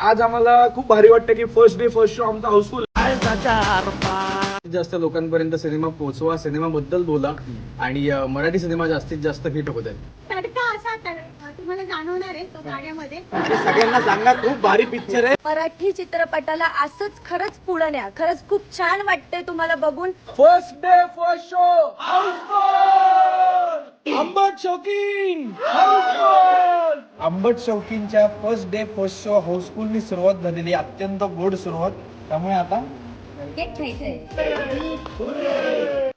आज आम्हाला खूप भारी वाटतं की फर्स्ट डे फर्स्ट शो आमचा हाऊसफुल. जास्त लोकांपर्यंत सिनेमा पोहोचवा, सिनेमाबद्दल बोला आणि मराठी सिनेमा जास्तीत जास्त हिट होत आहे. तडका असा तुम्हाला जाणवणार आहे तो गाण्यामध्ये. सगळ्यांना सांगा खूप भारी पिक्चर आहे. मराठी चित्रपटाला असंच खरंच पुढे न्या. खरंच खूप छान वाटतंय तुम्हाला बघून. First day first show housefull. Ambat Shaukeen housefull. Ambat शौकीनच्या फर्स्ट डे फर्स्ट शो हाऊसफुलनी सुरुवात झालेली, अत्यंत गोड सुरुवात. त्यामुळे आता केक खायचंय.